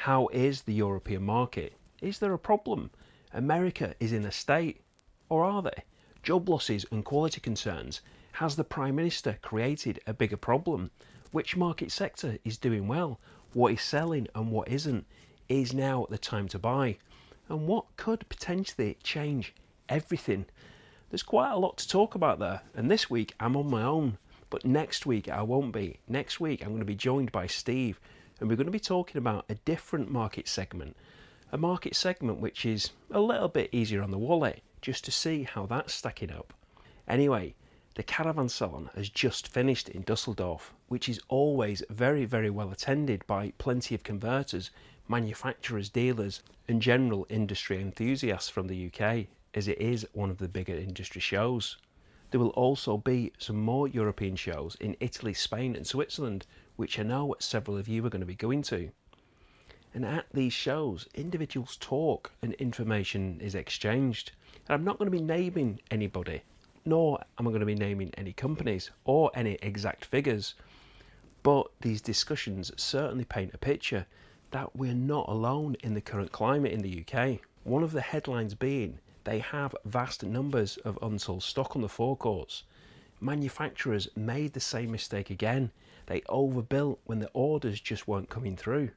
How is the European market? Is there a problem? America is in a state, or are they? Job losses and quality concerns. Has the Prime Minister created a bigger problem? Which market sector is doing well? What is selling and what isn't? Is now the time to buy? And what could potentially change everything? There's quite a lot to talk about there, and this week I'm on my own, but next week I won't be. Next week I'm going to be joined by Steve, and we're going to be talking about a different market segment, a market segment which is a little bit easier on the wallet, just to see how that's stacking up. Anyway, the Caravan Salon has just finished in Dusseldorf, which is always very, very well attended by plenty of converters, manufacturers, dealers, and general industry enthusiasts from the UK, as it is one of the bigger industry shows. There will also be some more European shows in Italy, Spain, and Switzerland, which I know several of you are going to be going to. And at these shows, individuals talk and information is exchanged. And I'm not going to be naming anybody, nor am I going to be naming any companies or any exact figures. But these discussions certainly paint a picture that we're not alone in the current climate in the UK. One of the headlines being they have vast numbers of unsold stock on the forecourts. Manufacturers made the same mistake again. They overbuilt when the orders just weren't coming through.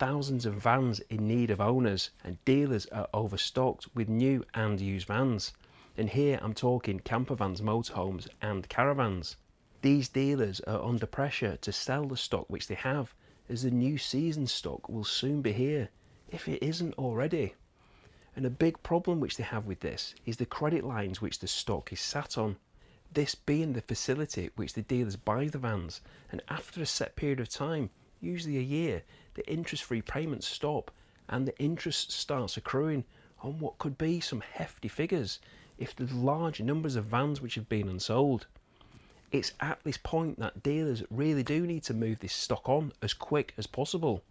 Thousands of vans in need of owners, and dealers are overstocked with new and used vans. And here I'm talking campervans, motorhomes and caravans. These dealers are under pressure to sell the stock which they have, as the new season stock will soon be here, if it isn't already. And a big problem which they have with this is the credit lines which the stock is sat on. This being the facility which the dealers buy the vans, and after a set period of time, usually a year, the interest-free payments stop and the interest starts accruing on what could be some hefty figures if there's large numbers of vans which have been unsold. It's at this point that dealers really do need to move this stock on as quick as possible.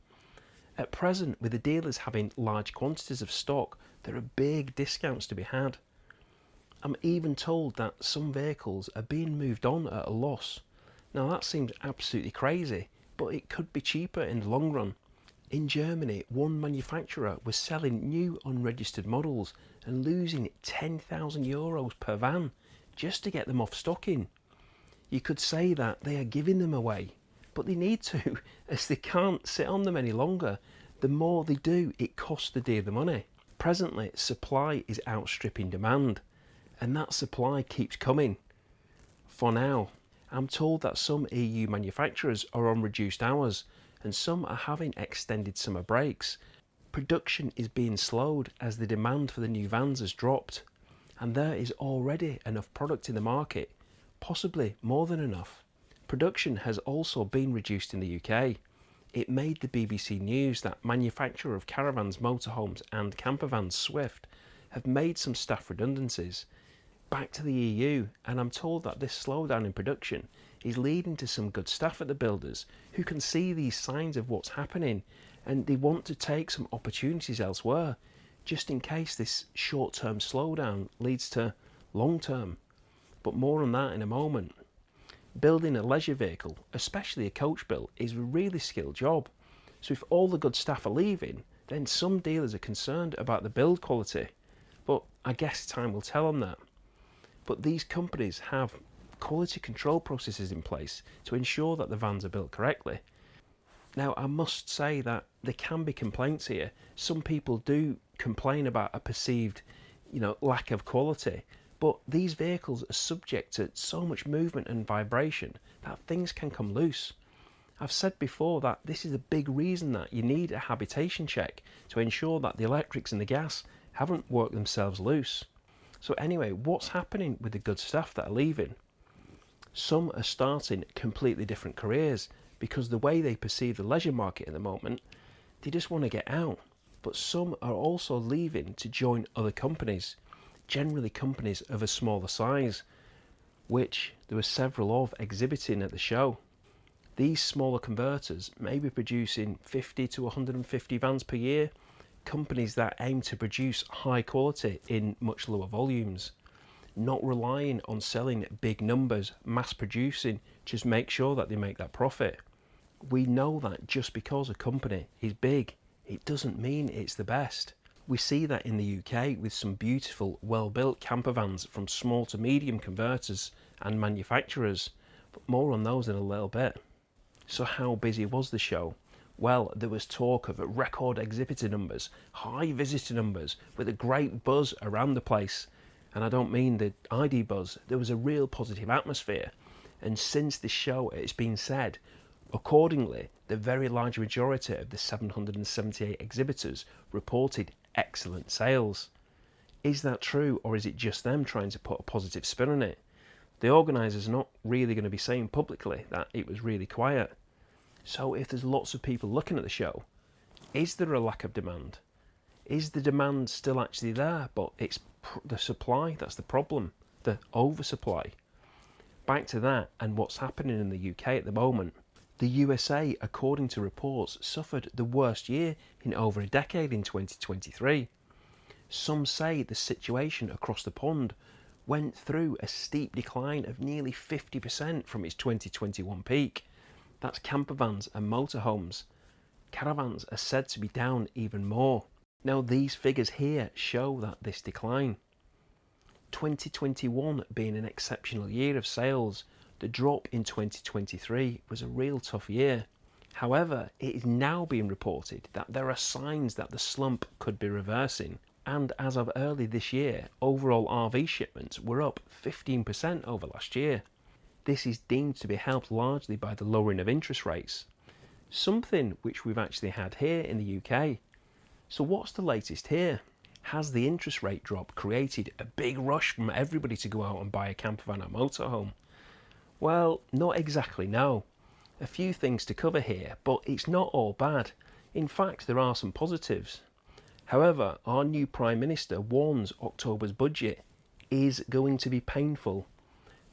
At present, with the dealers having large quantities of stock, there are big discounts to be had. I'm even told that some vehicles are being moved on at a loss. Now that seems absolutely crazy, but it could be cheaper in the long run. In Germany, one manufacturer was selling new unregistered models and losing €10,000 per van just to get them off stocking. You could say that they are giving them away, but they need to, as they can't sit on them any longer. The more they do, it costs the dealer money. Presently, supply is outstripping demand, and that supply keeps coming. For now, I'm told that some EU manufacturers are on reduced hours, and some are having extended summer breaks. Production is being slowed as the demand for the new vans has dropped, and there is already enough product in the market, possibly more than enough. Production has also been reduced in the UK. It made the BBC News that manufacturer of caravans, motorhomes and campervans Swift have made some staff redundancies. Back to the EU, and I'm told that this slowdown in production is leading to some good staff at the builders who can see these signs of what's happening, and they want to take some opportunities elsewhere, just in case this short-term slowdown leads to long-term. But more on that in a moment. Building a leisure vehicle, especially a coach build, is a really skilled job. So if all the good staff are leaving, then some dealers are concerned about the build quality. But I guess time will tell on that. But these companies have quality control processes in place to ensure that the vans are built correctly. Now, I must say that there can be complaints here. Some people do complain about a perceived, lack of quality. But these vehicles are subject to so much movement and vibration that things can come loose. I've said before that this is a big reason that you need a habitation check to ensure that the electrics and the gas haven't worked themselves loose. So anyway, what's happening with the good staff that are leaving? Some are starting completely different careers because the way they perceive the leisure market at the moment, they just want to get out. But some are also leaving to join other companies, generally companies of a smaller size, which there were several of exhibiting at the show. These smaller converters may be producing 50 to 150 vans per year, companies that aim to produce high quality in much lower volumes, not relying on selling big numbers, mass producing, just make sure that they make that profit. We know that just because a company is big, it doesn't mean it's the best. We see that in the UK with some beautiful, well-built campervans from small to medium converters and manufacturers, but more on those in a little bit. So how busy was the show? Well, there was talk of record exhibitor numbers, high visitor numbers, with a great buzz around the place. And I don't mean the ID buzz, there was a real positive atmosphere. And since this show, it's been said, accordingly, the very large majority of the 778 exhibitors reported excellent sales. Is that true, or is it just them trying to put a positive spin on it? The organisers are not really going to be saying publicly that it was really quiet. So if there's lots of people looking at the show, is there a lack of demand? Is the demand still actually there, but it's the supply that's the problem, the oversupply? Back to that and what's happening in the UK at the moment. The USA, according to reports, suffered the worst year in over a decade in 2023. Some say the situation across the pond went through a steep decline of nearly 50% from its 2021 peak. That's campervans and motorhomes. Caravans are said to be down even more. Now these figures here show that this decline. 2021 being an exceptional year of sales, the drop in 2023 was a real tough year. However, it is now being reported that there are signs that the slump could be reversing, and as of early this year, overall RV shipments were up 15% over last year. This is deemed to be helped largely by the lowering of interest rates, something which we've actually had here in the UK. So what's the latest here? Has the interest rate drop created a big rush from everybody to go out and buy a campervan or motorhome? Well, not exactly, no. A few things to cover here, but it's not all bad. In fact, there are some positives. However, our new Prime Minister warns October's budget is going to be painful.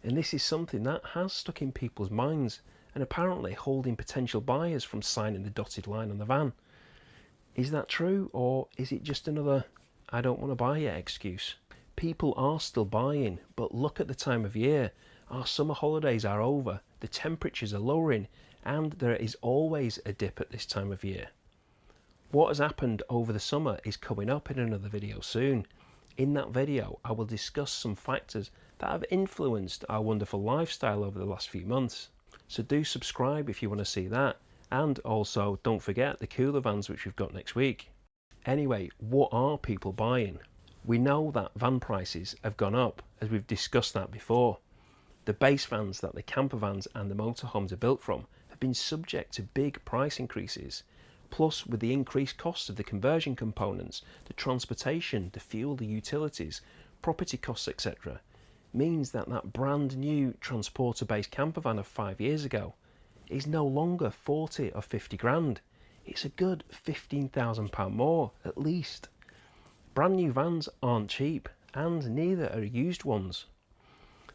And this is something that has stuck in people's minds and apparently holding potential buyers from signing the dotted line on the van. Is that true, or is it just another I don't want to buy yet excuse? People are still buying, but look at the time of year. Our summer holidays are over, the temperatures are lowering, and there is always a dip at this time of year. What has happened over the summer is coming up in another video soon. In that video, I will discuss some factors that have influenced our wonderful lifestyle over the last few months. So do subscribe if you want to see that, and also don't forget the cooler vans which we've got next week. Anyway, what are people buying? We know that van prices have gone up, as we've discussed that before. The base vans that the campervans and the motorhomes are built from have been subject to big price increases. Plus, with the increased costs of the conversion components, the transportation, the fuel, the utilities, property costs, etc., means that that brand new transporter-based campervan of 5 years ago is no longer 40 or 50 grand. It's a good £15,000 more, at least. Brand new vans aren't cheap, and neither are used ones.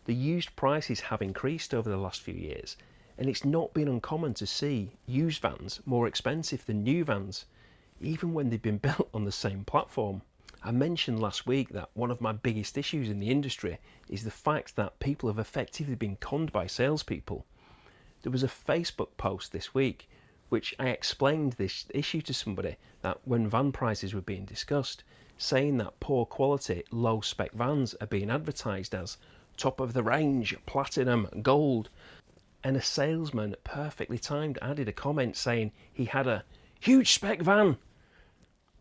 The used prices have increased over the last few years, and it's not been uncommon to see used vans more expensive than new vans, even when they've been built on the same platform. I mentioned last week that one of my biggest issues in the industry is the fact that people have effectively been conned by salespeople. There was a Facebook post this week which I explained this issue to somebody, that when van prices were being discussed, saying that poor quality, low spec vans are being advertised as top of the range, platinum, gold, and a salesman perfectly timed added a comment saying he had a huge spec van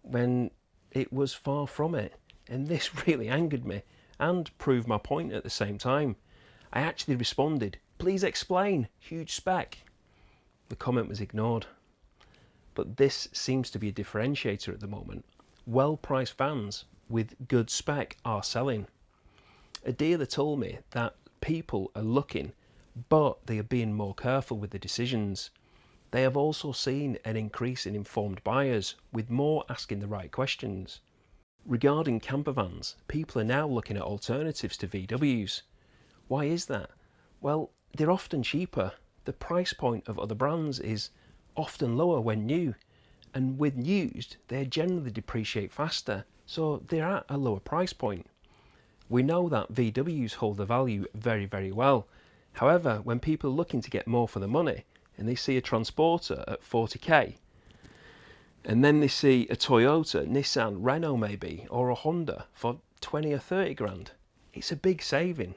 when it was far from it. And this really angered me and proved my point at the same time. I actually responded, "Please explain, huge spec." The comment was ignored. But this seems to be a differentiator at the moment. Well-priced vans with good spec are selling. A dealer told me that people are looking, but they are being more careful with the decisions. They have also seen an increase in informed buyers, with more asking the right questions. Regarding campervans, people are now looking at alternatives to VWs. Why is that? Well, they're often cheaper. The price point of other brands is often lower when new, and with used, they generally depreciate faster, so they're at a lower price point. We know that VWs hold the value very, very well. However, when people are looking to get more for the money and they see a transporter at 40k, And then they see a Toyota, Nissan, Renault maybe, or a Honda for 20 or 30 grand. It's a big saving.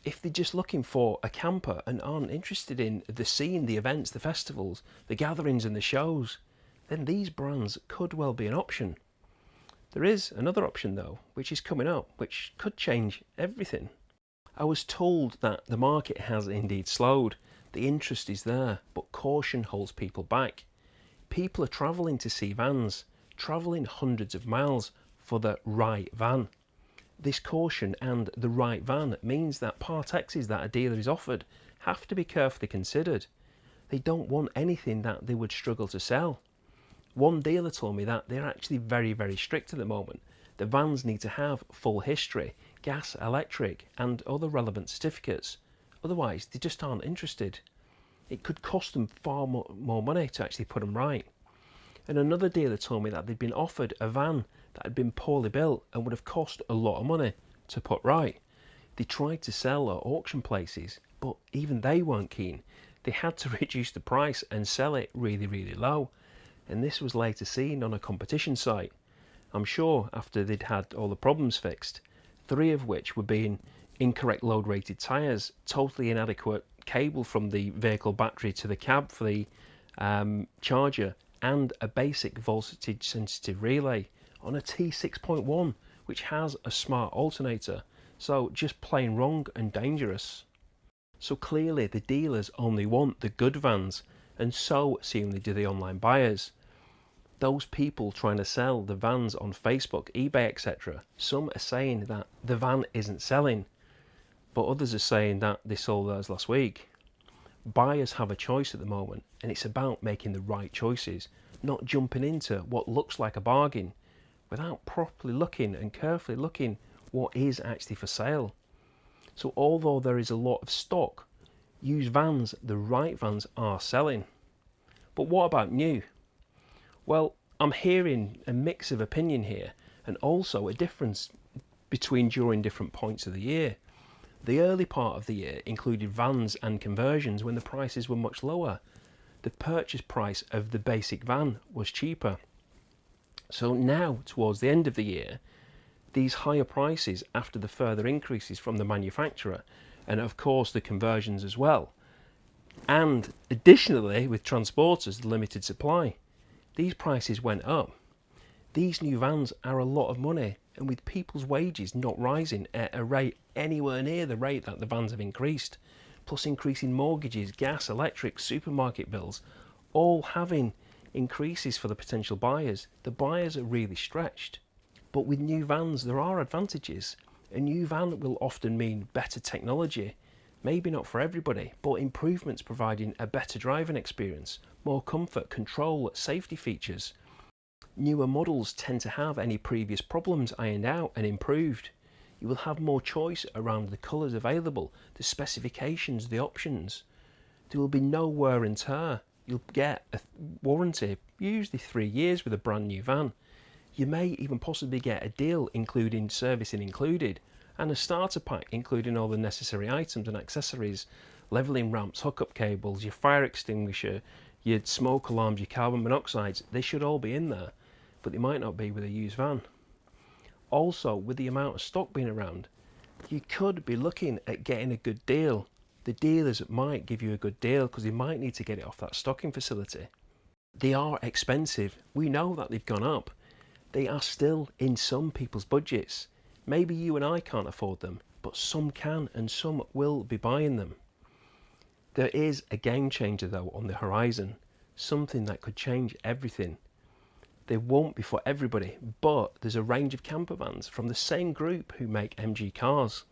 If they're just looking for a camper and aren't interested in the scene, the events, the festivals, the gatherings and the shows, then these brands could well be an option. There is another option though, which is coming up, which could change everything. I was told that the market has indeed slowed. The interest is there, but caution holds people back. People are travelling to see vans, travelling hundreds of miles for the right van. This caution and the right van means that Part X's that a dealer is offered have to be carefully considered. They don't want anything that they would struggle to sell. One dealer told me that they're actually very, very strict at the moment. The vans need to have full history, gas, electric and other relevant certificates. Otherwise, they just aren't interested. It could cost them far more money to actually put them right. And another dealer told me that they'd been offered a van that had been poorly built and would have cost a lot of money to put right. They tried to sell at auction places, but even they weren't keen. They had to reduce the price and sell it really, really low. And this was later seen on a competition site. I'm sure after they'd had all the problems fixed, 3 of which were being incorrect load rated tyres, totally inadequate cable from the vehicle battery to the cab for the charger, and a basic voltage sensitive relay on a T6.1 which has a smart alternator, so just plain wrong and dangerous. So clearly the dealers only want the good vans, and so seemingly do the online buyers. Those people trying to sell the vans on Facebook, eBay, etc., some are saying that the van isn't selling, but others are saying that they sold theirs last week. Buyers have a choice at the moment, and it's about making the right choices, not jumping into what looks like a bargain without properly looking and carefully looking what is actually for sale. So although there is a lot of stock, used vans, the right vans, are selling. But what about new? Well, I'm hearing a mix of opinion here, and also a difference between during different points of the year. The early part of the year included vans and conversions when the prices were much lower. The purchase price of the basic van was cheaper. So now, towards the end of the year, these higher prices after the further increases from the manufacturer, and of course the conversions as well, and additionally with transporters, the limited supply, these prices went up. These new vans are a lot of money, and with people's wages not rising at a rate anywhere near the rate that the vans have increased, plus increasing mortgages, gas, electric, supermarket bills, all having increases for the potential buyers, the buyers are really stretched. But with new vans there are advantages. A new van will often mean better technology, maybe not for everybody, but improvements providing a better driving experience, more comfort, control, safety features. Newer models tend to have any previous problems ironed out and improved. You will have more choice around the colours available, the specifications, the options. There will be no wear and tear. You'll get a warranty, usually 3 years with a brand new van. You may even possibly get a deal including servicing included, and a starter pack including all the necessary items and accessories, levelling ramps, hookup cables, your fire extinguisher, your smoke alarms, your carbon monoxides. They should all be in there, but they might not be with a used van. Also, with the amount of stock being around, you could be looking at getting a good deal. The dealers might give you a good deal because they might need to get it off that stocking facility. They are expensive. We know that they've gone up. They are still in some people's budgets. Maybe you and I can't afford them, but some can, and some will be buying them. There is a game changer though on the horizon, something that could change everything. They won't be for everybody, but there's a range of campervans from the same group who make MG cars.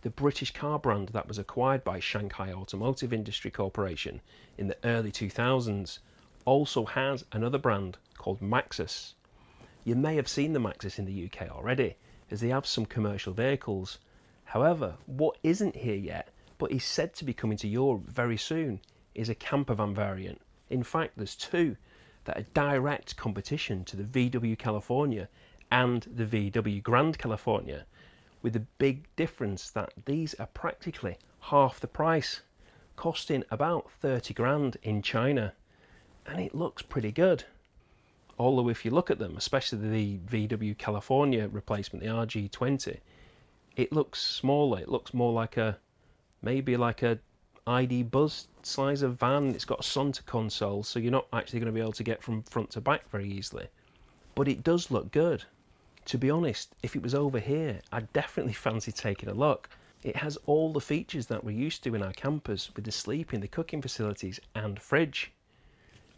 The British car brand that was acquired by Shanghai Automotive Industry Corporation in the early 2000s also has another brand called Maxus. You may have seen the Maxus in the UK already, as they have some commercial vehicles. However, what isn't here yet, but is said to be coming to Europe very soon, is a campervan variant. In fact, there's 2 that are direct competition to the VW California and the VW Grand California, with the big difference that these are practically half the price, costing about 30 grand in China, and it looks pretty good. Although if you look at them, especially the VW California replacement, the RG20, it looks smaller. It looks more like maybe like a ID Buzz size of van. It's got a center console, so you're not actually going to be able to get from front to back very easily. But it does look good. To be honest, if it was over here, I'd definitely fancy taking a look. It has all the features that we're used to in our campers, with the sleeping, the cooking facilities and fridge.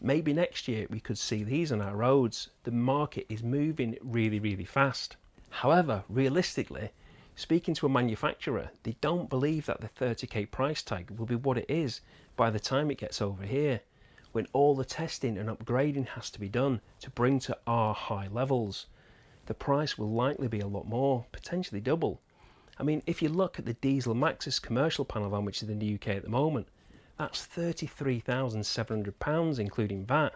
Maybe next year we could see these on our roads. The market is moving really, really fast. However, realistically, speaking to a manufacturer, they don't believe that the 30k price tag will be what it is by the time it gets over here, when all the testing and upgrading has to be done to bring to our high levels. The price will likely be a lot more, potentially double. I mean, if you look at the Diesel Maxus commercial panel van, which is in the UK at the moment, that's £33,700 including VAT.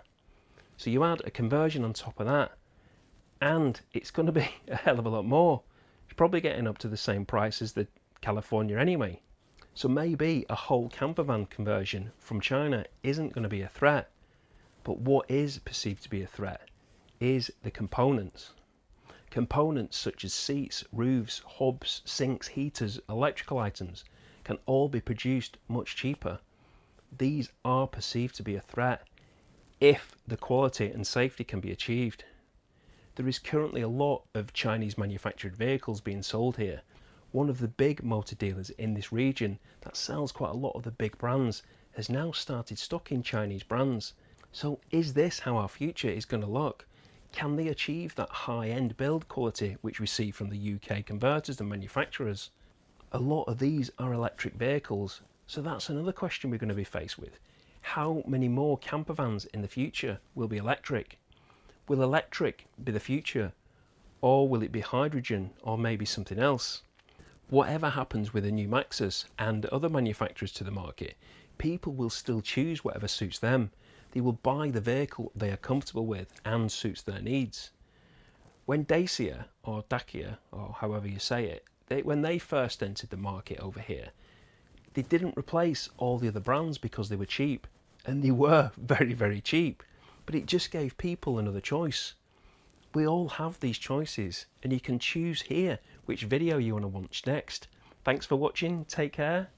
So you add a conversion on top of that, and it's going to be a hell of a lot more. You're probably getting up to the same price as the California anyway. So maybe a whole campervan conversion from China isn't going to be a threat. But what is perceived to be a threat is the components. Components such as seats, roofs, hubs, sinks, heaters, electrical items can all be produced much cheaper. These are perceived to be a threat if the quality and safety can be achieved. There is currently a lot of Chinese manufactured vehicles being sold here. One of the big motor dealers in this region that sells quite a lot of the big brands has now started stocking Chinese brands. So is this how our future is going to look? Can they achieve that high-end build quality which we see from the UK converters and manufacturers? A lot of these are electric vehicles, so that's another question we're going to be faced with. How many more camper vans in the future will be electric? Will electric be the future? Or will it be hydrogen or maybe something else? Whatever happens with the new Maxus and other manufacturers to the market, people will still choose whatever suits them. They will buy the vehicle they are comfortable with and suits their needs. When Dacia, or Dacia, or however you say it, when they first entered the market over here, they didn't replace all the other brands because they were cheap. And they were very, very cheap. But it just gave people another choice. We all have these choices, and you can choose here which video you want to watch next. Thanks for watching, take care.